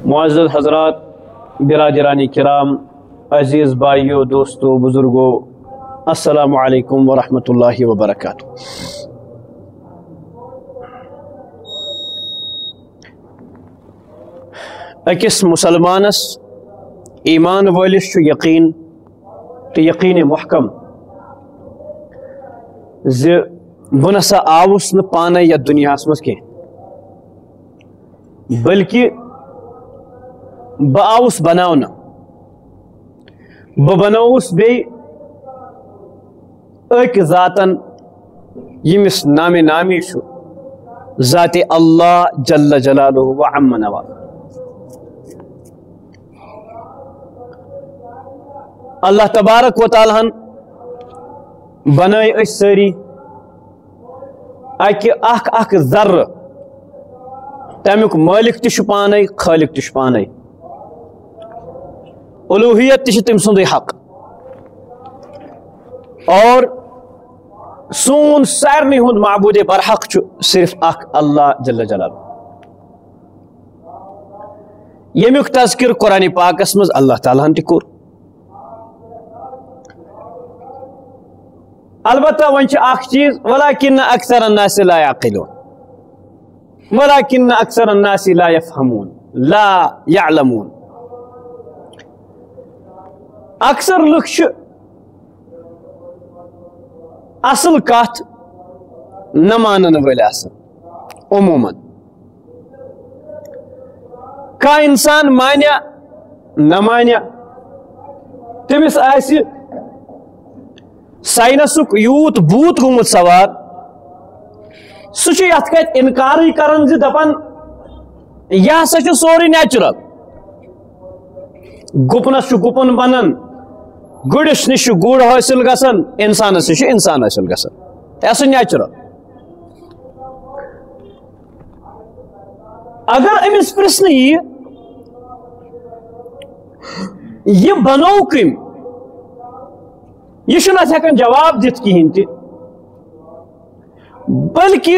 معزز حضرات، برادرانی کرام، عزیز بھائیو، دوستو، بزرگو، السلام علیکم ورحمۃ اللہ وبرکاتہ۔ اکس مسلمانس ایمان والس یقین تو یقین محکم بہ نسا آوس نا پانے یتھ دنیا مز کی، بلکہ بہ آوس بناونا، بہ بنوس بی اک ذاتن یمس نام نامی شو، ذات اللہ جل جلالہ و عم نوالہ۔ اللہ تبارک و تعالیٰ بنائی اس ساری اک ذر، تمیک مالک تش پانے، خالق تش پانے، الوہیت تش تم سندے حق، اور سون سارنی ہند معبود برحق صرف اک اللہ جل جلالہ۔ یمیک تذکر قرآن پاکس مز اللہ تعالیٰ تہ کور۔ البتہ ون اخ چیز، ولکن اکثر الناس لا يعقلون، ولکن اکثر الناس لا يفهمون، لا يعلمون۔ اکثر لوگ اصل کت نہ مانن ول آسان۔ عموماً کا انسان مانیا نہ مانیا، تمس آسہ سائنسک یوت بوت گومت سوار، سہ یت کت انکار کران دپان یہ ہسا سوری نیچرل، گپنس گپن بنان، گڑس نش گڑ حاصل گسان، انسانس نش انسان حاصل گسان، یہ نیچرل۔ اگر امس پرسن یہ بنو کم، یہ ہیکان جواب دت کہین تہ، بلکہ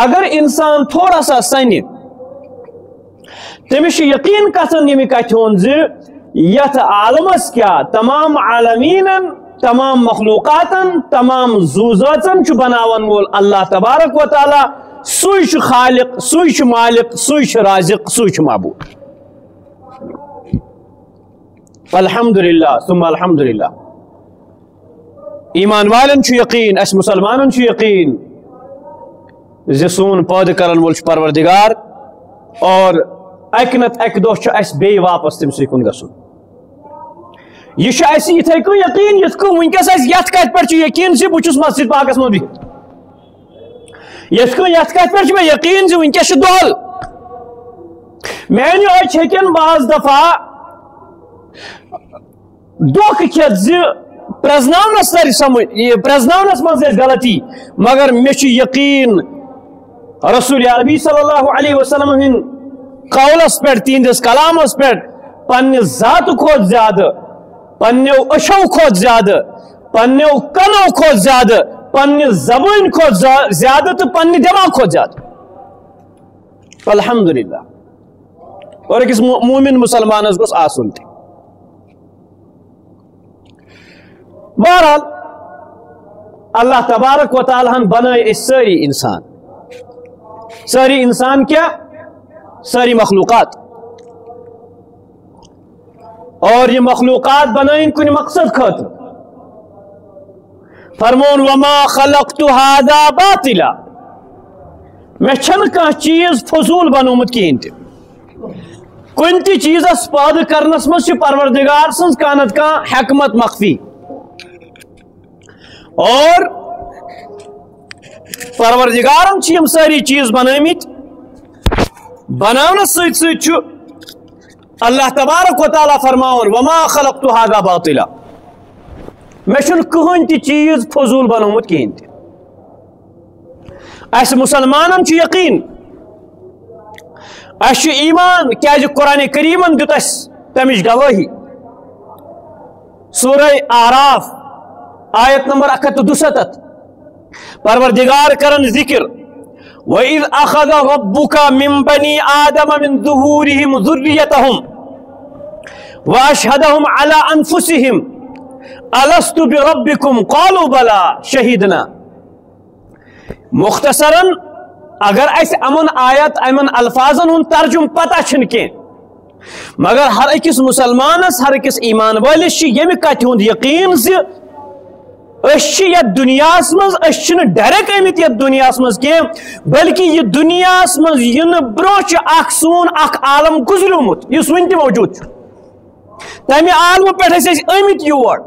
اگر انسان تھوڑا سا سنہ، تمس یقین کتن یمہ کتھ ہند یت عالمس کیا تمام عالمین، تمام مخلوقاتن، تمام زوزاتن بناون وول اللہ تبارک و تعالی، سوئی خالق، سوئی مالک، سوئی رازق، سوئی معبود۔ الحمدللہ ثم الحمدللہ۔ ایمان والن یقین، اس مسلمانن یقین سون پود کرن وول پروردگار، اور اک نت اک دہ اس بی واپس تم سی کن گسن۔ یہ اتھے کن یقین یت کن ونکس یت کت پہ یقین بہت مسجد پاکس من بہت، یت کن یت کت پہ میں یقین ونکس دہل میانہ اچھ ہکن بعض دفعہ دھوکہ کھت پرزناونس تر سمجھ، پرزناونس مز غلطی، مگر مے یقین رسول عربی صلی اللہ علیہ وسلم ہند قولس پہ، تہندس کلامس پہ، پنہ ذات کھت زیادہ، پنو اشو کھت زیادہ، پنو کنو کھت زیادہ، پنہ زبان کھت زیادہ، تو پنہ دماغ کھت زیادہ۔ الحمدللہ۔ اور اکس مومن مسلمانس گوس آسن تہ۔ بہرحال اللہ تبارک و تعالیٰ بنائے اس ساری انسان، ساری انسان کیا؟ ساری مخلوقات، اور یہ مخلوقات بنائیں کن مقصد خاطر۔ فرمون وما خلقت هذا باطلا، میں چھن کان چیز فضول بنومت کہین تہ، کن تہ چیزس پاد کرنس مز پروردگار سنز کانت کان حکمت مخفی، اور پروردگارن یم ساری چیز بنامت، بناونس ست اللہ تبارک و تعالیٰ فرماون وما خلقت هذا باطلا، میں چھن کہین تہ چیز فضول بنومت کہین تہ۔ اس مسلمانن یقین، اس ایمان، کیا قرآن کریمن دیت اس تمچ گواہی۔ سورہ اعراف آیت نمبر 162، پروردگار کرن ذکر وَإِذْ أَخَذَ رَبُّكَ مِنْ بَنِي آدَمَ مِنْ ظُهُورِهِمْ ذُرِّيَّتَهُمْ وَأَشْهَدَهُمْ عَلَىٰ أَنفُسِهِمْ أَلَسْتُ بِرَبِّكُمْ قَالُوا بَلَىٰ شَهِدْنَا. مختصراً اگر اس امن آیت امن الفاظن ہن ترجم پتہ چھن کی مگر ہر اکس مسلمانس ہر اکس ایمان والس یمہ کتھ ہند یقین زِ یہ دنیا مز ڈائریکٹ آمت یہ دنیا مز کی بلکہ یہ دنیا مز ین برو سون اخ عالم گزریومت اس ون تہ موجود تمہ عالم پہ آمت یور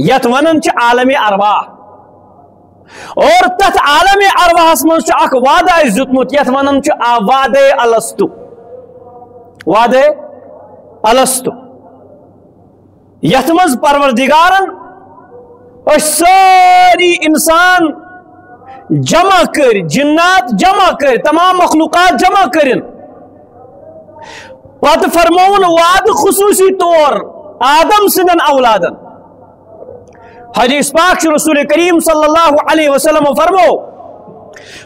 یت ونان عالم ارواح اور تت عالم ارواحس مز اخ وعدہ دیتمت یت ونان وعدہ الستو وعدہ الستو یت مز پروردگارن ساری انسان جمع کر جنات جمع کر تمام مخلوقات جمع کرن پت فرمون وعد خصوصی طور آدم سندن اولادن حدیث پاک رسول کریم صلی اللہ علیہ وسلم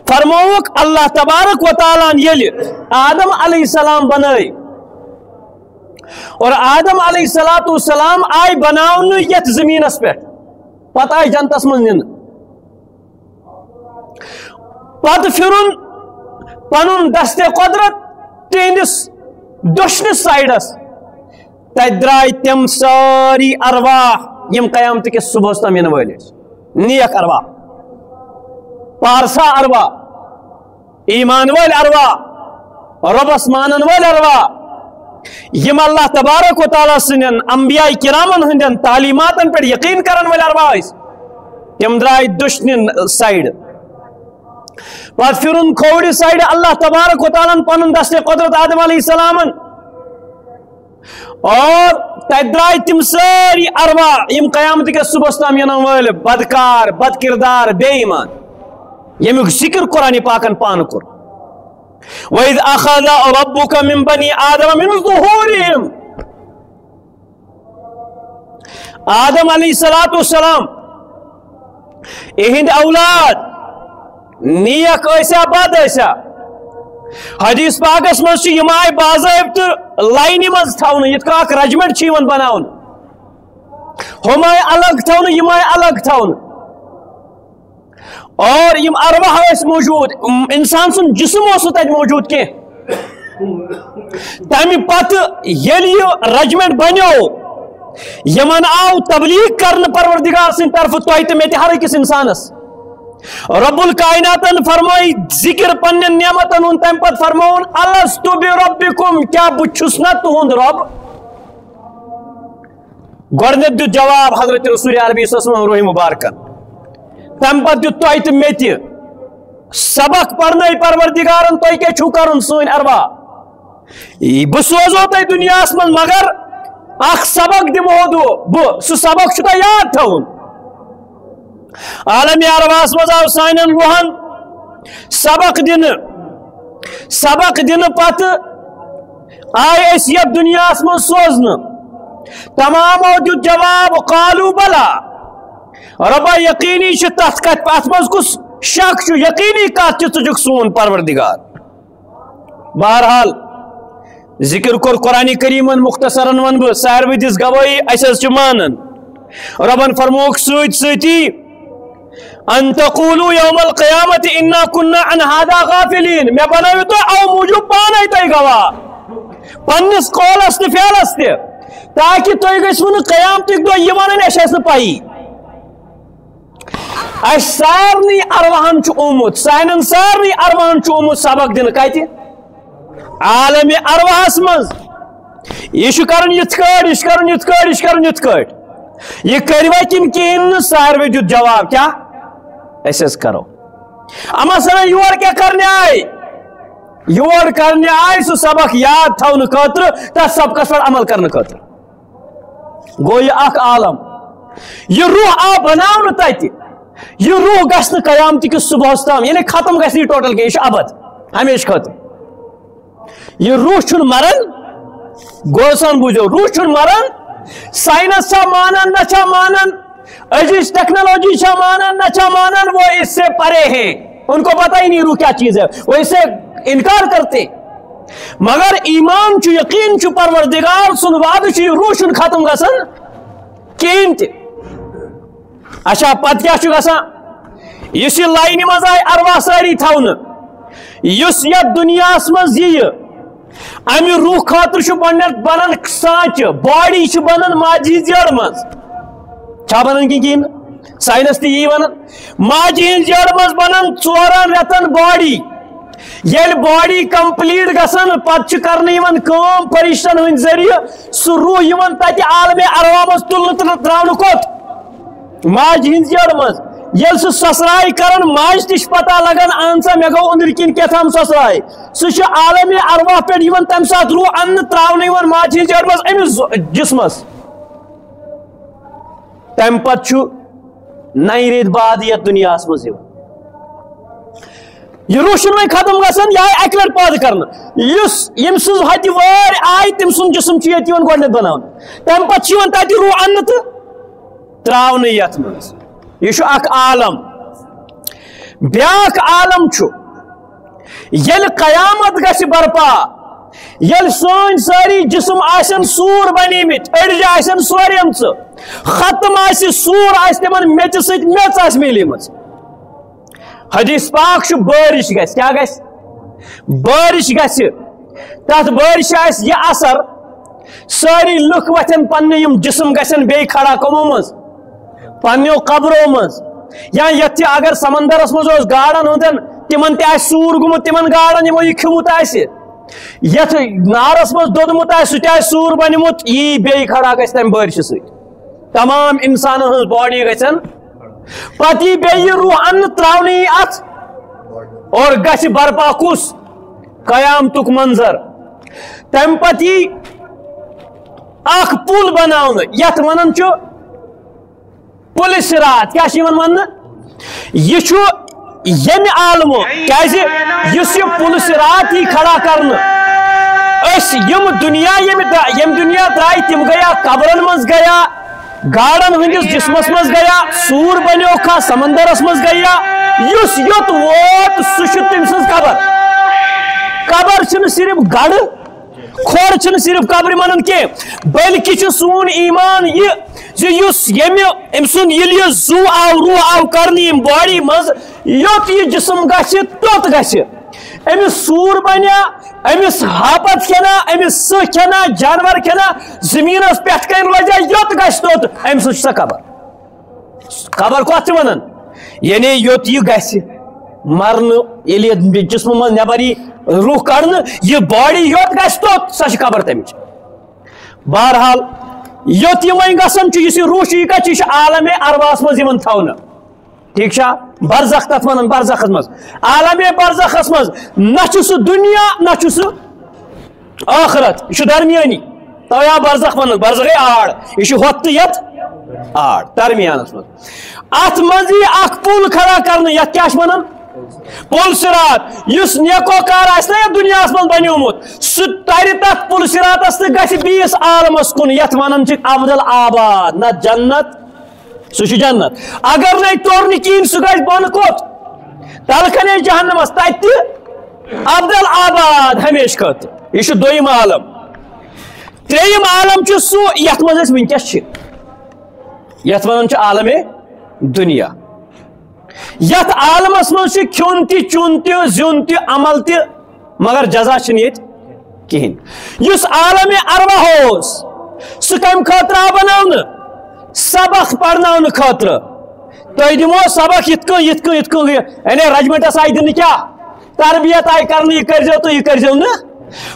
فرموک اللہ تبارک و تعالیٰ یل آدم علیہ السلام بنائی اور آدم علیہ السلام آئی بناون یت زمینس پہ پتہ آئی جنتس من نن پت پھرن پنن دست قدرت تہندس دشنس سائڈس تت درائے تم ساری ارواح یم قیامت کس صبح تم ین ولس نیک ارواح پارسا ارواح ایمان ول ارواح ربس مانن ول ارواح یم اللہ تبارک و تعالیٰ سنن انبیاء کرامن ہندن تعلیماتن پر یقین کرن ول ارواح تم درائے دشنن سائڈ پت پھرن کھوڑی سائڈ اللہ تبارک و تعالیٰ پنن دست قدرت آدم علیہ السلام اور تت درائے تم ساری ارواح یم قیامت کے صبح تام ینن ول بدکار بد کردار بے ایمان یمیک ذکر قرآن پاکن پان کور وَإِذْ أَخَذَ رَبُّكَ مِنْ بَنِي آدَمَ مِنْ ظُهُورِهِمْ آدم علیہ السلام اہند اولاد نیک ایسا بد ایسا حدیث پاکس مز یم آئی باضابطہ لائن مز تھون یت اخ رجمنٹ بناون ہم آئی الگ تھون یم آئی الگ تھون اور یم ارواح اس موجود انسان سن جسم تت موجود کی تمہ پتہ یل یہ رجمنٹ بنو یمن آو تبلیغ کرن پروردگار سن طرف تہ مے ہر أکس انسانس رب الکائناتن فرمائی ذکر پنن نعمتن ہن تم پت فرمون الستُ بربکم کیا بچھس نہ تہند رب گۄڈنیتھ دیُت جواب حضرت رسول عربی صلی اللہ علیہ وسلم روح مبارکن تم پت دیُت تۄہہِ تہٕ مےٚ تہِ سبق پرنٲے پروردگارن تۄہہِ کیٛاہ چھُو کرُن سٲنۍ ارواح بہٕ سوزو تۄہہِ دُنیاہس منٛز مگر اکھ سبق دِمہو بہٕ سُہ سبق چھُ تۄہہِ یاد تھاوُن عالمی ارواحس منٛز آو سانٮ۪ن روحن سبق دِنہٕ پتہٕ آیہِ أسۍ یتھ دُنیاہس منٛز سوزنہٕ تمامو دیُت جواب قالوا بلا ربا یقینی تت کت ات مز کس شک یقینی کت ٹھک سون پروردگار بہرحال ذکر کور قرآن کریم مختصرا ون بہ ساروی دس گواہی اس مانن ربن فرموک ستی ان تقولوا یوم القیامت انا كنا عن هذا غافلین میں بناو تو او موجود پانے تہ گواہ پنس قولس تہ فعلس تہ تاکہ تہ گژھو نہ قیامتک دہ یہ ونن اس پائی اس سارنی ارواحن اومت سانن سارنی ارواحن اومت سبق دن کت عالم ارواحس مز یہ کرن یت کٹ یہ کرن یت کٹ یہ کرن یت کٹ یہ کروا کن کہین ساروی دیت جواب کیا اس کرو اما سن یور کیا کرنے آئے سو سبق یاد تھون خاطر تس سبقس پر عمل کرنے خاطر گو یہ اخ عالم یہ روح آ بناو تت یہ روح گھن قیامت کس صبح تام یعنی ختم گھس ٹوٹل کی یہ ابد ہمیشہ ختم یہ روح چھن مرن گوسان بوجھو روح چھن مرن سائنس چھا مانن نہ چھا مانن ٹیکنالوجی چھا مانن نہ چھا مانن وہ اس سے پرے ہیں ان کو پتہ ہی نہیں روح کیا چیز ہے، وہ اسے انکار کرتے. مگر ایمان چھ یقین چھ پروردگار سن وعدہ چھ روح چھ ختم گژھان کہین تہ. اچھا پتہ کیا چھ گژھان، یس یہ لائنہ مز آئی ارواح ساری تھاونہ، یس یتھ دنیاس مز یہ امہ روح خاطر چھ بنان سانچہ باڈی چھ بنان ماجہ ہنز جڑ مز، چھا بنان کہین سائنس تہ یی ونان ماجہ ہنز جڑ مز بنان 4 رٮ۪تن باڈی. یل باڈی کمپلیٹ گژھان پتہ کرنے کام فرشتن ہند ذریعہ سہ روح یوان تتہ عالم ارواح مز تلنہ تراونہ کوت ماجہ ہنز جڑ مز. یل سہ سسرائی کران ماجہ تہ پتہ لگان اہن سا مے گو اندر کن کیتھام سسرائی، سہ عالم ارواح پہ یوان تمہ سات روح ان تراونہ یوان ماجہ ہنز جڑ مز امس جسمس. تم پتہ 9 ریت بعد یتھ دنیاس مز یوان. یہ روح چھ ختم گژھان، یہ آئی اکہ لٹہ پٲدٕ کرنہٕ، یُس یم سٕنٛز ہتہِ وٲرۍ آیہِ تٔمۍ سُنٛد جسم چھُ ییٚتہِ یِوان گۄڈٕنیتھ بناونہٕ، تمہِ پتہٕ چھُ یِوان تتہِ روح اننہٕ تہٕ تراونہٕ یتھ منٛز. یہ چھُ اکھ عالم. بیاکھ عالم چھُ ییٚلہِ قیامت گژھِ برپا، ییٚلہِ سٲنۍ سٲری جسم آسن سوٗر بنیمٕتۍ، أڑجہِ آسن سوریمژٕ، ختم آسہِ سوٗر آسہِ تِمن میٚژِ سۭتۍ میٚژ آسہِ میلیمٕژ. حدیث پاک چھُ بٲرِش گژھِ، کیٛاہ گژھِ؟ بٲرِش گژھِ. تتھ بٲرِشہِ آسہِ یہِ اثر سٲری لُکھ وۄتھن پننہِ یِم جسم گژھن بیٚیہِ کھڑا کمو منٛز پننیو قبرو منٛز، یا یتھ تہِ اگر سمندرس منٛز اوس گاڈن ہُنٛدن تمن تہِ آسہِ سوٗر گوٚمُت، تمن گاڈن یِمو یہِ کھیوٚمُت آسہِ، یتھ نارس منٛز دوٚدمُت آسہِ سُہ تہِ آسہِ سوٗر بنیومُت، یی بیٚیہِ کھڑا گژھِ تمہِ بٲرشہِ سۭتۍ. تمام انسانن ہٕنٛز باڈی گژھن پتہٕ یی بیٚیہِ روح اننہٕ تراونہٕ یی اتھ اور گژھِ برپا کُس قیامتُک منظر. تمہِ پتہٕ یی اکھ پُل بناونہٕ یتھ ونان چھُ پُلہِ صراط. کیٛاہ چھُ یِوان وننہٕ؟ یہِ چھُ ییٚمہِ عالمہٕ، کیٛازِ یُس یہِ پُلہِ صراط یی کھڑا کرنہٕ، أسۍ یِم دُنیا ییٚمہِ دُنیا درٛاے تِم گٔیا قبرن منٛز گٔیا، گاڈن ہندس جسمس مز گیا، سور بنیو کھا سمندرس مز گیا، یس یوت ووت سہ تم سن قبر. قبر چھ صرف گڑ کھور چھ صرف قبر منن کی، بلکہ چھ سون ایمان یہ یم سن یل زو آو روح آو کرنے باڈی مز یوت یہ جسم گھس توت گھس. امس سور بنیا، امس ہاپت کھینا، امس سہ کھینا، جانور کھینا، زمینس پٮ۪ٹھ کن روزیا یوت گھس توت، امہ سہ سا قبر. قبر کت ونان یعنی یوت یہ گھس مرن، یل جسم من نبر روح کڑن یہ باڈی یوت گھس توت سا قبر تمچ. بہرحال یوت یہ وی گھان اس روح یہ کت عالم ارواحس مز تھونہ، ٹھیک چھا؟ برزخ تک ونان برزخس مز، عالم برزخس مز نہ سہ دنیا نہ سہ آخرت، یہ درمیانی. تویا برزخ ونان، برزخ آڑ، یہ ہوت تو یت آڑ درمیانس مز. ات مز اخ پل کھڑا کرنے یت کیا ونان پل صراط. اس نیکو کار آس نا دنیا من بنیومت سہ تر تک پل صراطس تو گھس بیس عالمس کن یت ونان افضل آباد، نہ جنت سہ جنت، اگر نئی تور کہین سہ گھس بن کوت تلکنے جہنمس تت افضل آباد ہمیشہ خاطر. یہ دویم عالم. تریم عالم سہ یت مز ونکس یت ونان عالم دنیا. یت عالمس مز کھیون تہ چون تہ زیون تہ عمل تہ، مگر جزا یہ کہین. اس عالم ارواح اوس سہ کم خاطر آو بناونہ سبق پرناؤن خاطر. تہ دمو سبق یت کن یعنی رجمنٹس آئی دن کیا تربیت آئی کرنے یہ کرزو تو یہ کرزو نا.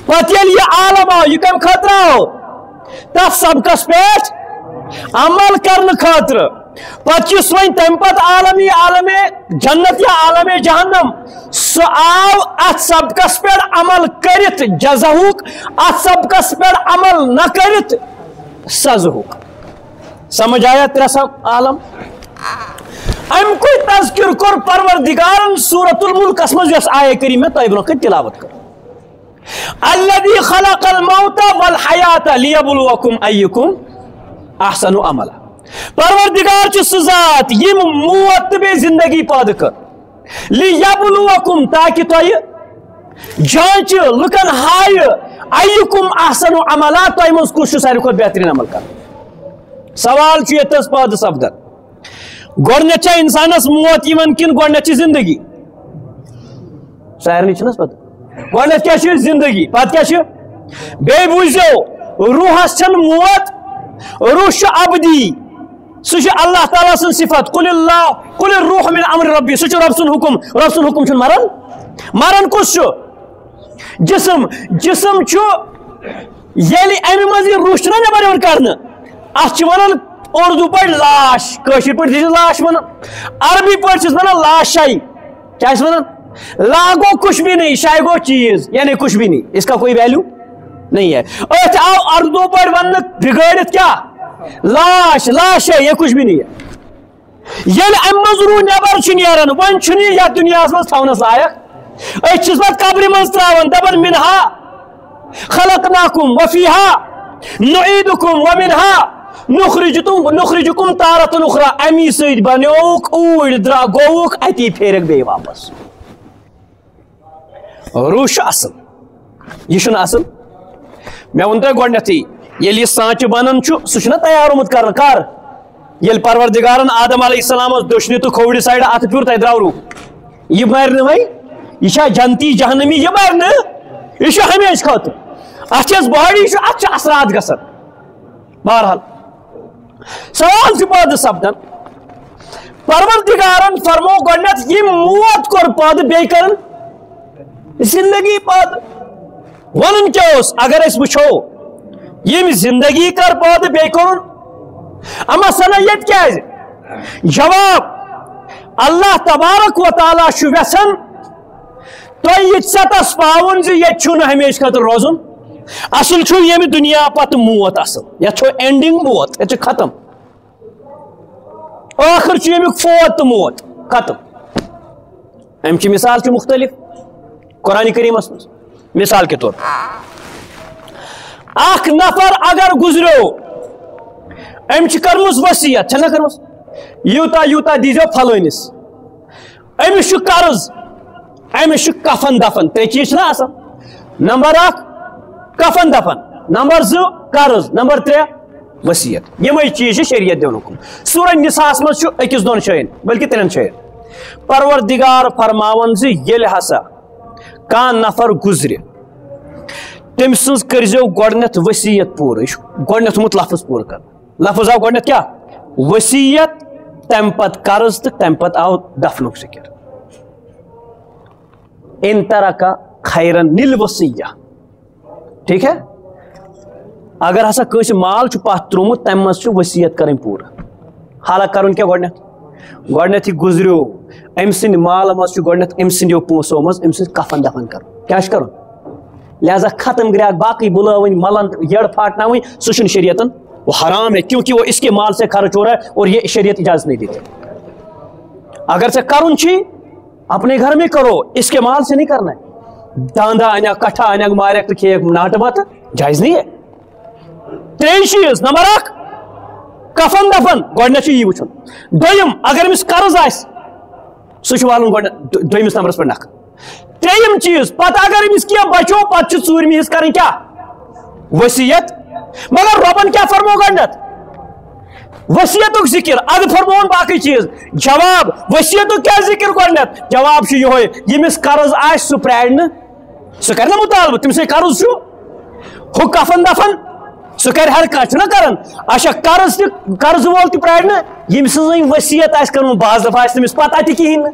پتہ یل یہ عالم آو یہ کم خاطر آو تف سبقس پہ عمل کرنے خاطر. پتہ ون تم پت عالم جنت یا عالم جہنم سہ آو ات سبقس پہ عمل کرت جزاؤک، ات سبقس پہ عمل نہ کرت سزاؤک. سمجھ آیا ترسم عالم؟ ام کوئی تذکر کر پروردگارن سورۃ الملک مز یس آیہ کریمہ تہ برونہ کن تلاوت کر. الذی خلق الموت والحیات لیبلوکم ایکم احسن عملا. پروردگار چھ سہ ذات یم موت تو بے زندگی پید کر. لِيَبْلُوَكُمْ تاکہ تۄہہِ جانچ لُکن ہایہِ اَیُّکُم احسنُ عملا تۄہہِ منٛز کُس چھُ ساروی کھۄتہٕ بہتریٖن عمل کران سوال چھُ ییٚتٮ۪س پٲدٕ سپدان گۄڈنٮ۪تھ چھا اِنسانس موت یِوان کِنہٕ گۄڈنٮ۪تھ چھِ زندگی سارنٕے چھُنہٕ حظ پتہ گۄڈنٮ۪تھ کیٛاہ چھِ زندگی پتہٕ کیٛاہ چھِ بیٚیہِ بوٗزِو روحس چھنہٕ موت روح چھُ ابدی سُہ چھُ اللہ تعالیٰ سٕنٛز صفت قُلِ الروح من امر ربی سُہ چھُ رۄب سُنٛد حُکم چھُنہٕ مران مران کُس چھُ جسم چھُ ییٚلہِ امہِ منٛز یہِ روح چھُنہ نٮ۪بر یِوان کرنہٕ اتھ چھِ ونان اردو پٲٹھۍ لاش کٲشِر پٲٹھۍ چھِ لاش ونان عربی پٲٹھۍ چھِس ونان لاشائی کیٛاہ چھِس ونان لا گو کچھ بھی نہیں شائی گو چیز یعنی کچھ بھی نہیں اس کا کوئی ویلیو نہیں ہے اتھ آو اردو پٲٹھۍ وننہٕ بگٲڑِتھ کیٛاہ لاش لاش ہے یہ کچھ بھی نہیں ہے ییٚلہِ امہِ منٛز روح نٮ۪بر چھُ نیران وۄنۍ چھُنہٕ یہِ یتھ دُنیاہس منٛز تھاونس لایق أسۍ چھِس پتہٕ قبرِ منٛز تراوان دپان منہا خلقناکم وفیہا نعیدکم ومنہا نخرجکم تارۃ اخری امی سۭتۍ بنیوکھ اوٗرۍ گووُکھ اتی پھیرکھ بیٚیہِ واپس روح چھُ اصل یہِ چھُنہٕ اصل مےٚ ووٚن تۄہہِ گۄڈنٮ۪تھٕے ییٚلہِ یہِ سانچہِ بنان چھُ سُہ چھُنہ تیار آمُت کرنہٕ کر ییٚلہِ پروردگارن آدم علیہ السلامس دٔچھنہِ تہٕ کھوورِ سایڈٕ اتھٕ پھیوٗر تتہِ درٛاو روح یہِ مرِ نہٕ وۄنۍ یہِ چھا جنتی جہنمی یہِ مرِ نہٕ یہِ چھُ ہمیشہٕ خٲطرٕ اتھ یۄس باڈی چھُ اتھ چھِ اثرات گژھان بہرحال سوال چھُ پٲدٕ سپدان پروردگارن فرمو گۄڈنٮ۪تھ یِم موت کوٚر پٲدٕ بیٚیہِ کرن زندگی پٲدٕ ونُن کیٛاہ اوس اگر أسۍ وٕچھو ییٚمۍ زندگی کر پٲدٕ بیٚیہِ کوٚرُن اما سنا ییٚتہِ کیٛازِ جواب اللہ تبارک و تعالیٰ چھُ یژھان تۄہہِ یہِ ژٮ۪تس پاوُن زِ ییٚتہِ چھُنہٕ ہمیشہٕ خٲطرٕ روزُن اصل چھُ ییٚمہِ دُنیا پتہٕ موت اصل یتھ چھُ اینڈنگ موت یتھ چھُ ختم ٲخر چھُ ییٚمیُک فوت تہٕ موت ختم امچہِ مثال چھِ مختلف قرآنِ کریٖمس منٛز مثال کے طور پر اکھ نفر اگر گُزریو أمۍ چھِ کٔرمٕژ ؤصیت چھےٚ نہ کٔرمٕژ یوٗتاہ یوٗتاہ دیٖزیو پھلٲنِس أمِس چھُ قرض أمِس چھُ کفن دفن ترٛےٚ چیٖز چھِنہ آسان نمبر اکھ کفن دفن نمبر زٕ قرض نمبر ترٛےٚ ؤصیت یِمے چیٖز چھِ شریعت دِوان حُکم سورہ نِساہس منٛز چھُ أکِس دۄن جایَن بلکہِ ترٛٮ۪ن جایَن پروردگار فرماوان زِ ییٚلہِ ہسا کانٛہہ نفر گُزرِ تٔمۍ سٕنٛز کٔرۍزیو گۄڈنٮ۪تھ ؤصیت پوٗرٕ یہِ چھُ گۄڈنٮ۪تھ تھوٚمُت لفظ پوٗرٕ کرنہٕ لفظ آو گۄڈنٮ۪تھ کیٛاہ ؤصیت تمہِ پتہٕ قرض تہٕ تمہِ پتہٕ آو دفنُک ذِکر ان ترکا خیرن للوصیہ ٹھیک ہے اگر ہسا کٲنٛسہِ مال چھُ پتھ ترٛوومُت تمہِ منٛز چھُ ؤصیت کرٕنۍ پوٗرٕ حالانکہ کرُن کیٛاہ گۄڈنٮ۪تھ یہِ گُزریو أمۍ سٕنٛدِ مالہٕ منٛز چھُ گۄڈنٮ۪تھ أمۍ سٕنٛدیو پونٛسو منٛز أمۍ سٕنٛز کفن دفن کرُن کیٛاہ چھُ کرُن لہذا ختم گریاکھ باقٕے بُلٲوٕنۍ ملن یٔڑ پھاٹناوٕنۍ سُہ چھُنہٕ شریعتن وہ حرام ہے کیونکہ وہ اس کے مال سے خرچ ہو رہا ہے اور یہ شریعت اجازت نہیں دیتی اگر سے کرن چھی اپنے گھر میں کرو اس کے مال سے نہیں کرنا ہے داندہ انیا کٹھا انیا مارک تو کھیک ناٹ بات جائز نہیں ہے ترٛیٚیِم چیٖز نمبر اکھ کفن دفن گۄڈنٮ۪تھ چھُ یی وٕچھُن دوٚیِم اگر أمِس قرض آسہِ سُہ چھُ والُن گۄڈنٮ۪تھ دوٚیمِس نمبرس پٮ۪ٹھ نکھٕ ترٛیٚیِم چیٖز پتہٕ اگر أمِس کینٛہہ بچو پتہٕ چھِ ژوٗرمہِ حِصہٕ کرٕنۍ کیٛاہ ؤصیت مگر رۄبن کیٛاہ فرمو گۄڈنٮ۪تھ ؤصیتُک ذِکر ادٕ فرمووُن باقٕے چیٖز جواب ؤصیتُک کیٛاہ ذِکر گۄڈنٮ۪تھ جواب چھُ یِہوے ییٚمِس قرض آسہِ سُہ پرٛارِ نہٕ سُہ کرِ نہ مُطالبہٕ تٔمِس قرض چھُ ہُہ کفن دفن سُہ کرِ ہر کانٛہہ چھُنہ کران اچھا قرض وول تہِ پرٛارِ نہٕ ییٚمہِ سٕنٛز وۄنۍ ؤصیت آسہِ کٔرمٕژ بعض دفعہ آسہِ تٔمِس پتہ تہِ کِہیٖنۍ نہٕ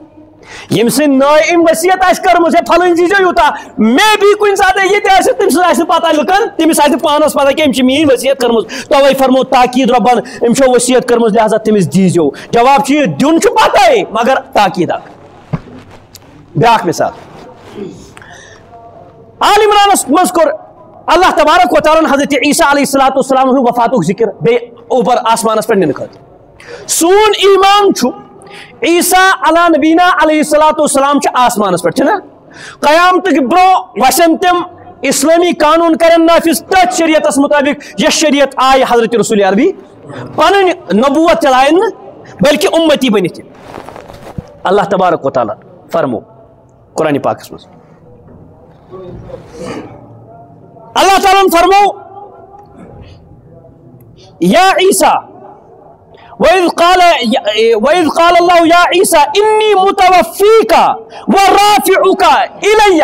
ییٚمہِ سٕنٛدۍ نٲے أمۍ ؤصیت آسہِ کٔرمٕژ ہے پھلٲنۍ دیٖزیو یوٗتاہ مے بی کُنہِ ساتہٕ یہِ تہِ آسہِ تٔمۍ سٕنٛز آسہِ نہٕ پتہ لُکن تٔمِس آسہِ نہٕ پانس پتہ کہِ أمۍ چھِ میٲنۍ ؤصیت کٔرمٕژ توے فرمو تاکیٖد رۄبن أمۍ چھو ؤصیت کٔرمٕژ لہذا تٔمِس دیٖزیو جواب چھُ یہِ دیُن چھُ پتے مگر تاکیٖد اکھ بیاکھ مثال آل عمرانس منٛز کوٚر اللہ تبارک و تعالیٰ حضرت عیسیٰ علیہ الصلوۃ والسلام ہُنٛد وفاتُک ذِکر بیٚیہِ اوپر آسمانس پٮ۪ٹھ نِنہٕ خٲطرٕ سون ایمان چھُ عیسیٰ علیٰ نبینا علیہ الصلوۃ والسلام چھِ آسمانس پٮ۪ٹھ چھِنہ قیامتٕکۍ برونٛہہ وسن تِم اسلٲمی قانوٗن کرن نافذ تٔتھۍ شریعتس مطٲبق یۄس شریعت آیہِ حضرت رسول عربی پنٕنۍ نبوت چلاین نہٕ بلکہِ اُمتی بٔنِتھ اللہ تبارک و تعالیٰ فرمو قرآن پاک مز اللہ تعالیٰ فرمو یا عیسیٰ وَإِذْ قَالَ اللَّهُ يَا عِيسَى إِنِّي مُتَوَفِّيكَ وَرَافِعُكَ إِلَيَّ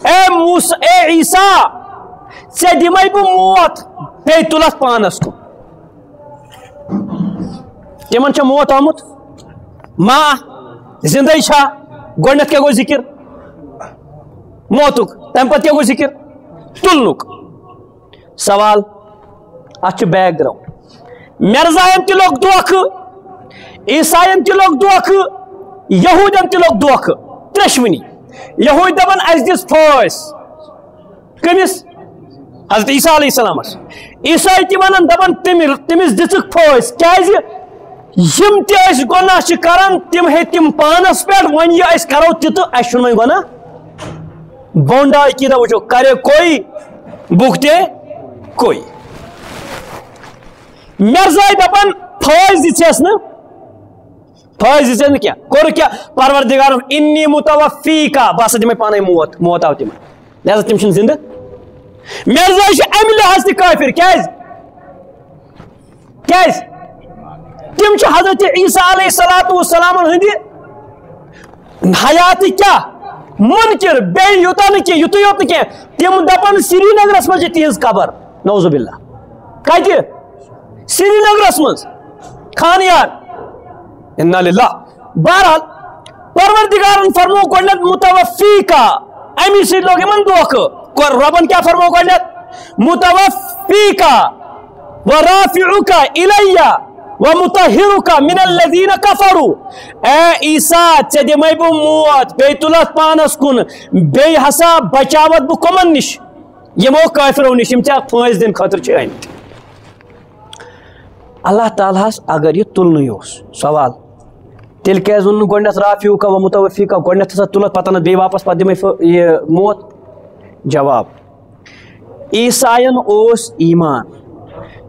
اے عیسیٰ ژے دِمے بہٕ موت بیٚیہِ تُلَتھ پانس کُن تِمن چھا موت آمُت ما زندے چھا گۄڈنیٚتھ کیٛاہ گوٚو ذِکر موتُک تَمہِ پتہٕ کیٛاہ گوٚو ذِکر تُلنُک سوال اتھ چھُ بیک گراؤنڈ مرزاین تہِ لوگ دھوکھٕ عیسائین تہِ لوگ دھوکھٕ یہوٗدین تہِ لوگ دھوکھٕ ترٛیشوٕنی یہوٗدۍ دپان اسہِ دِژ پھٲسۍ کٔمِس حضرت عیسیٰ علیہ السلامس عیسائی تہِ ونان دپان تٔمِس دِژٕکھ پھٲسۍ کیازِ یِم تہِ أسۍ گۄناہ چھِ کران تِم ہیٚتۍ تِم پانس پٮ۪ٹھ وۄنۍ یہِ أسۍ کرو تہِ تہٕ اسہِ چھُنہٕ وۄنۍ گۄناہ بونڈاے کی نہ وٕچھو کرے کوئی بُگتے کوئی مرزائی دپان پھٲسۍ دِژیس نہٕ پھٲسۍ دِژیس نہٕ کینٛہہ کوٚر کیٛاہ پروردگارن اِنی مُتوفیٖکا بہٕ ہسا دِمے پانے موت آو تِمن لہذا تِم چھِنہٕ زندٕ مرزائی چھِ امہِ لحاظ تہِ کٲفِر کیازِ تِم چھِ حضرت عیسیٰ علیہ الصلوۃ والسلام ہٕنٛدِ حیاتٕکۍ کیٛاہ منکر بیٚیہِ یوٗتاہ نہٕ کینٛہہ یُتُے یوت نہٕ کینٛہہ تِم دپان سری نگرس منٛز چھِ تِہنٛز قبر نعوذ باللہ کتہِ سری نگرس منٛز خانیار انا للہ بہرحال پروردگارن فرمو گۄڈنیٚتھ مُتوفیٖکا امی سۭتۍ لوگ یِمن دھوکہٕ رۄبن کیٛاہ فرمو گۄڈنیٚتھ مُتوفیٖکا وَرَافِعُکَ إِلَيَّ وَمُطَہِّرُکَ مِنَ الَّذِينَ كَفَرُوا اے عیسیٰ ژےٚ دِمے بہٕ موت بیٚیہِ تُلتھ پانس کُن بیٚیہِ ہسا بچاوتھ بہٕ کٕمن نِش یِمو کٲفرو نِش یِم ژےٚ پھٲنٛسۍ دِنہٕ خٲطرٕ چھِ آمٕتۍ اللہ تعالیٰ ہس اگر یہ تُلنٕے اوس سوال تیٚلہِ کیازِ ووٚن نہٕ گۄڈنیٚتھ رافیعُکَ وَمُطَوفیٖکَ گۄڈنیٚتھ ہسا تُلتھ پتہٕ انتھ بیٚیہِ واپس پتہٕ دِمے یہِ موت جواب عیسائین اوس ایمان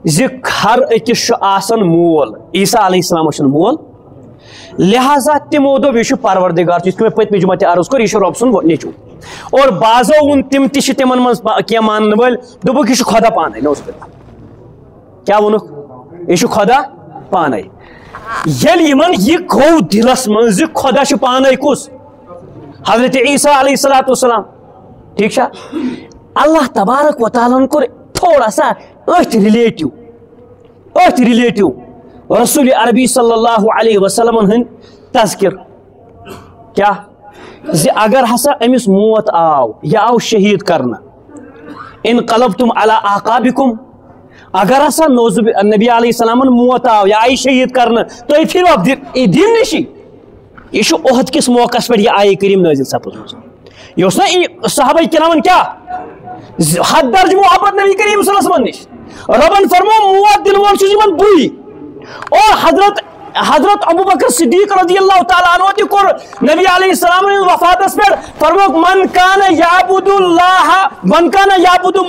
زِ ہر أکِس چھُ آسان مول عیسیٰ علیہ السلامس چھُنہٕ مول لہذا تِمو دوٚپ یہِ چھُ پروردگار یِتھ کٔنۍ مےٚ پٔتمہِ جُمعہ تہِ عرض کوٚر یہِ چھُ رۄب سُنٛد نیٚچوٗ اور بعضو ووٚن تِم تہِ چھِ تِمن منٛز کینٛہہ مانن وٲلۍ دوٚپُکھ یہِ چھُ خۄدا پانے نعوذ باللہ کیٛاہ ووٚنُکھ یہِ چھُ خۄدا پانے ییٚلہِ یِمن یہِ گوٚو دِلس منٛز زِ خۄدا چھُ پانے کُس حضرت عیسیٰ علیہ الصلوۃ والسلام ٹھیک چھا اللہ تبارک و تعالیٰ ہن کوٚر تھوڑا سا أتھۍ رِلیٹِو رسول عربی صلی اللہ علیہ وسلم ہٕنٛدۍ تذکر کیٛاہ زِ اگر ہسا أمِس موت آو یہِ آو شہیٖد کرنہٕ انقلبتم علی اعقابکم اگر ہسا نبی علیہ السلامن موت آو یہِ آیہِ شہیٖد کرنہٕ تُہۍ پھِرۍوا دِن نِشی یہ عہد کس موقع پہ یہ آیہ کریم نازل سپز یہ نا صحابہ کرامن کیا حد درج محبت نبی کریم صلی اللہ علیہ وسلم نش ربن فرمو موت دل وول چھ بوئی اور حضرت ابو بکر صدیق رضی اللہ تعالی عنہ تہ کور نبی علیہ السلام وفات پہ فرمو من کان یعبد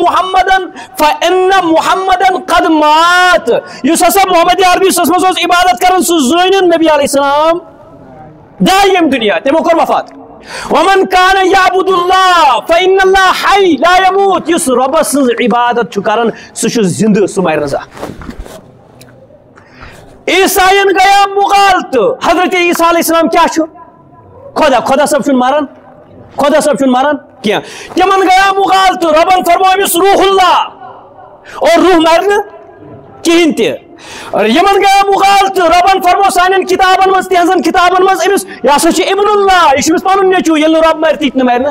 محمدا فان محمدا قد مات یس ہسا محمد عربی صلی اللہ علیہ وسلم عبادت کرن سہ زٲنِن نبی علیہ السلام دائم دنیا تمو کور وفات ومن کان یعبد اللہ فان اللہ حی لا يموت یس رب سن عبادت چھ کرن سہ چھ زندہ سہ مر رضا عیسائین گیا مغالط حضرت عیسیٰ علیہ السلام کیا چھو خدا سب چھن مارن کیا تمن گیا مغالط ربن فرمو امس روح اللہ اور روح مرن کہین تہ یمن گیا مغالط ربن فرمو سانن کتابن مز تہذن کتابن مز امس یہ ہسا چھ ابن اللہ یہ چھ پن نیچو یل رب مرتی نہ مرن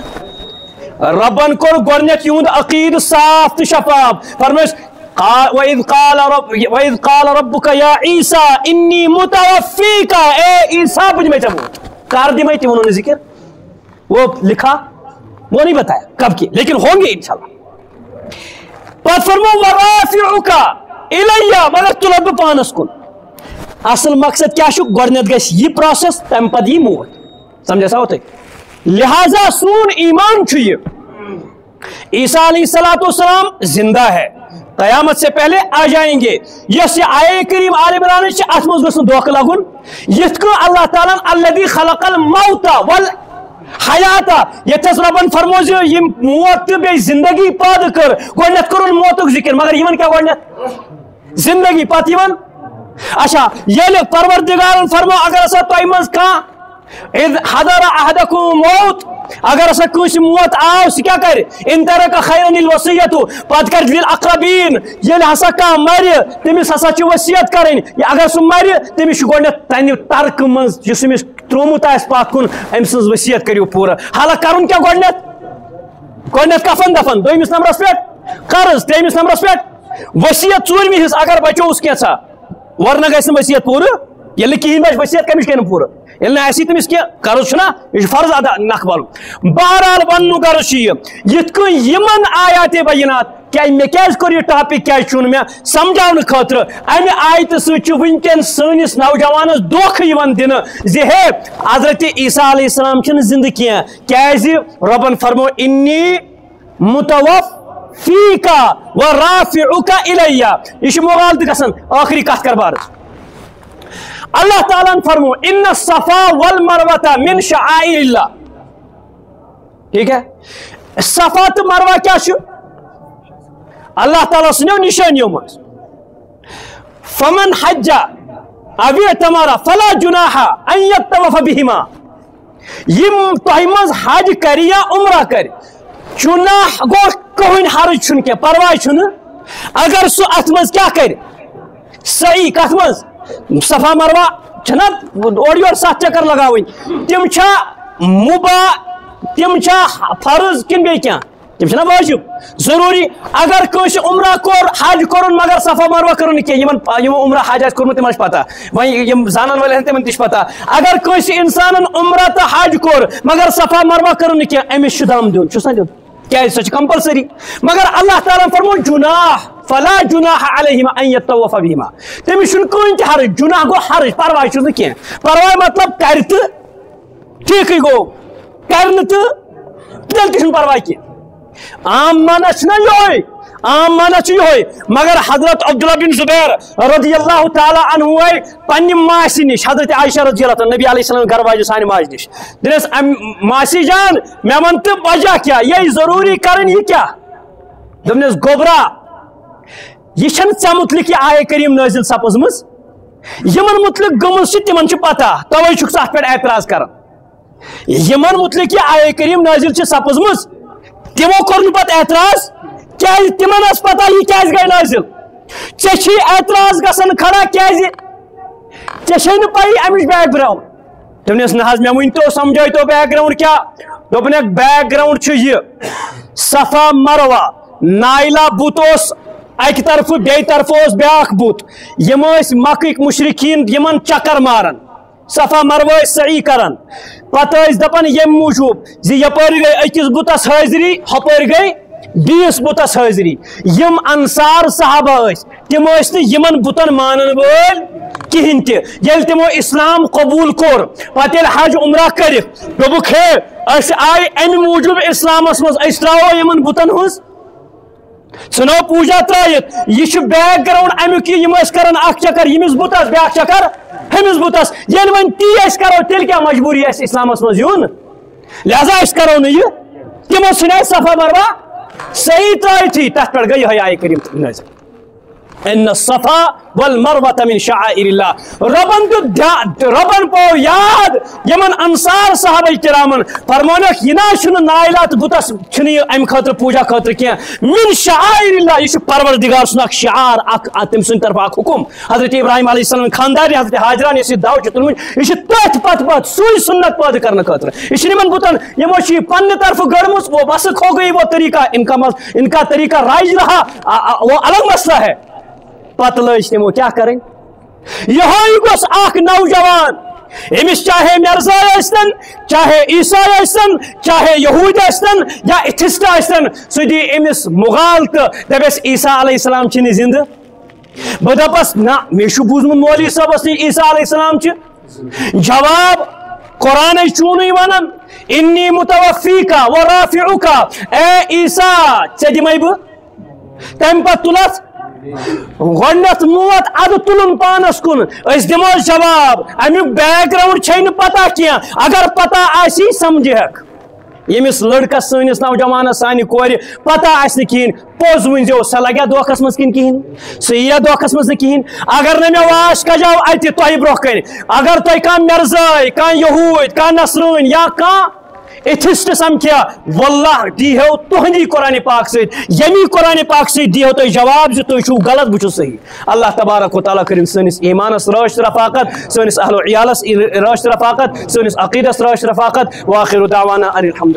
ربن کور گۄڈنیٚتھ یہند عقید صاف تو شفاف فرموس وَإِذْ قَالَ رَبُّكَ يَا عِيسَىٰ إِنِّي مُتَوَفِّيكَ اے عیسیٰ بجھ میں چمو کار دی میں انہوں نے ذکر وہ لکھا وہ نہیں بتایا کب کی لیکن ہوں گے انشاءاللہ پس فرمو وَرَافِعُكَ إِلَيَّ مگر تُلب پانس کن اصل مقصد کیا چھو گۄڈنیٚتھ گژھِ یہ پروسیس تم پتہٕ یی موت سمجھا سا ہوتے لہذا سون ایمان چھو یہ عیسیٰ علیہ السلام زندہ ہے قیامت سے پہلے آ جائیں گے. یس یہ آئے کریم آل عمران ات مز گوس دھوکہ لگن یت کو اللہ تعالیٰ الذی خلق الموت والحیاتا یتس ربن فرمو یہ موت تو بی زندگی پاد کر گوڈنیت کرن موتک ذکر مگر یمن کیا گوڈنیت زندگی پتہ یمن اچھا یل پروردگارن فرمو اگر ہسا تہ مز کھانا اذ حضر احدکم موت اگر ہسا کنس موت آو سہ کیا کر ان ترک خیرن الوصیت پتہ کر للاقربین یل ہسا کھانا مر تمس ہسا چھ وصیت کرن اگر سہ مر تمس گوڈنیت تنہ ترک مز یس امس ترومت آس پتھ کن ام سن وصیت کریو پورا حالانکہ کرن کیا گوڈنیت کفن دفن دویمس نمبرس پہ قرض تریمس نمبرس پہ وصیت ژوٗرمہِ حصہٕ اگر بچوس کینٛژھا ورنہ گژھِ نہٕ وصیت پوٗرٕ ییٚلہِ نہٕ کِہیٖنۍ بچہِ وصیت کٔمِس کَرِ نہٕ پوٗرٕ ییٚلہِ نہٕ آسی تٔمِس کینٛہہ قرض چھُنا یہِ چھُ فرض ادا نکھ والُن بہرحال وننُک غرض چھُ یِتھ کٔنۍ یِمن آیاتِ بینات مےٚ کیٛازِ کوٚر یہِ ٹاپِک کیٛازِ چُن مےٚ سمجھاونہٕ خٲطرٕ امہِ آیتہِ سۭتۍ چھُ وٕنکٮ۪ن سٲنِس نوجوانس دھوکہٕ یِوان دِنہٕ زِ ہے حضرت عیسیٰ علیہ السلام چھِنہٕ زِندٕ کینٛہہ کیٛازِ رۄبن فرمو انی متوفیکا ورافعک الیہ یہ چھُ مغالطہ گژھان ٲخری کتھ کر بارس اللہ تعالیٰ فرمو ان الصفا والمروہ من شعائر اللہ ٹھیک ہے صفا تو مروہ کیا چھُ اللہ تعالیٰ سنو نشانیوں مز فمن حج او اعتمر فلا جناح ان یطوف بہما یم تہ مز حج کر یا عمرہ کر چناح گو کہین حرج چھن کی پرواہ چھن اگر سو ات مز کیا کر صحیح کت مز صفا مروہ چھنا اور یور 7 چکر لگاویں تم چھا مباح تم چھا فرض کن بی کیا تم چھنا واجب ضروری اگر کنس عمرہ کور حج کورن مگر صفا مروہ کرن کی یمن عمرہ حج آس کورمت تمن پتہ وۄنۍ یم زانن والن تمن تہ پتہ اگر کنس انسانن عمرہ تہ حج کور مگر صفا مروہ کرن کی امس چھ دم دیون چھس نہ دیون کیا سہ کمپلسری مگر اللہ تعالیٰ فرمو جناح فلا جناح علیہما ان یطوف بہما تمس چھن کہین تہ حرج جناح گو حرج پرواہ چھن کی پرواہ مطلب کر تہ ٹھیک گو کرن تہ تیل تہ چھن پرواہ کی عام مانا چھنا یہ عام مانا چھ یہ مگر حضرت عبداللہ بن زبیر رضی اللہ تعالی عنہ پنہ ماسی نش حضرت عائشہ رضی اللہ عنہ نبی علیہ السلام گھر واجہ سانہ ماج نش دنس ماسی جان مے ون تو وجہ کیا یہ ضروری کرن یہ کیا دپنس گوبرا یہ چھن ژے متعلق یہ آیہ کریم نازل سپزمز یمن متعلق گمز چھ تمن چھ پتہ توے چھُکھ ژٕ اتھ پٮ۪ٹھ اعتراض کران یمن متعلق یہ آیہ کریم نازل چھ سپزمز تمو کور پتہ اعتراض کیاز تمن اس پتہ یہ کیاز گئی نازل ژے چھی اعتراض گژھان کھڑا کیاز ژے چھے نہ پائی امچ بیک گراؤنڈ تمنس نہ حظ مے ؤنۍ تو سمجھٲے تو بیک گراؤنڈ کیا دوٚپنکھ بیک گراؤنڈ چھُ یہ صفا مروہ نائلہ بت اوس اکہ طرف بیٚیہِ طرف اوس بیاکھ بت یم ٲسۍ مکٕکۍ مشرکین یمن چکر ماران صفا مروہ صحیح کران پتہ ٲسۍ دپان یم موجوب زِ یپٲرۍ گئی أکِس بتس حٲضری ہپٲرۍ گئی بیس بتس حاضری یم انصار صحابہ تم یمن بتن مانن ول کہین تہ یل تمو اسلام قبول کور پتہ حج عمرہ کر دوبک ہے اس آئی ام موجود اسلامس مز اس تراو یمن بتن ہز ثنو پوجا ترائت یہ بیک گراؤنڈ امیک یم کران اخ چکر یمس بتس بیاکھ چکر ہمس بتس یل ون تی کرو تیل کیا مجبوری اس اسلامس مز یون لہذا اس کرو نہ یہ تمو ثنا صفا مروہ صحیح ترائی تھی تحت پر گئی ہے آئے کریم نازل ان الصفا والمروہ من شعائر اللہ ربن پو یاد یمن انصار صحابہ کرامن فرمونک یہ نہ نائلات بتس چھن ام خاطر پوجا خاطر کی من شعائر اللہ یہ پروردگار سن اخ شعار اخ تم سن طرف اخ حکم حضرت ابراہیم علیہ السلام خاندار حضرت ہاجرہ نے دعو تلم یہ تت پت سوئی سنت پید کرنے خاطر یہ یمن بتن یمو پنہ طرف گڑمس وہ بس کھو گئی وہ طریقہ ان کا طریقہ رائج رہا وہ الگ مسئلہ ہے پتہ لج تمو کیا کریں یہ گوس اخ نوجوان امس چاہے مرزا ٲسۍتن چاہے عیسائی ٲسۍتن چاہے یہود ٲسۍتن یا ایتھسٹ ٲسۍتن سُہ دی امس مغالطہ دپس عیسیٰ علیہ السلام چھنہٕ زندہ بہ دپس نہ مے چھُ بوٗزمُت مولوی صٲبس نش عیسیٰ علیہ السلام چھِ جواب قرآن چونی ونان انی متوفیکا ورافعکا اے عیسیٰ ژے دِمے بہٕ تم پہ تلس گۄڈنیتھ موت اد تلن پانس کن اس دمو جواب امیک بیک گراؤنڈ چھے پتہ کی اگر پتہ آسی سمجھک یمس لڑکس سنس نوجوانس سانہ کور پتہ آس کہین پوز ونزو سہ لگیا دھوکس مز کن کہین سہ ییا دھوکس مز کہین اگر نہ مے واش کجاو اتہ تہ برو کن اگر تہ کان مرزائی کان یہود کان نصرٲنۍ یا کان ایتھسٹ سمکھیا واللہ دی ہو تہندی قرآن پاک ست یمی قرآن پاک ست دی ہو تہ جواب ز تہ چھو غلط بہ چھس صحیح اللہ تبارک و تعالیٰ کرن سنس ایمانس راشت رفاقت سنس اہل و عیالس راشت رفاقت سنس عقیدس راشت رفاقت واخر دعوانا ان الحمد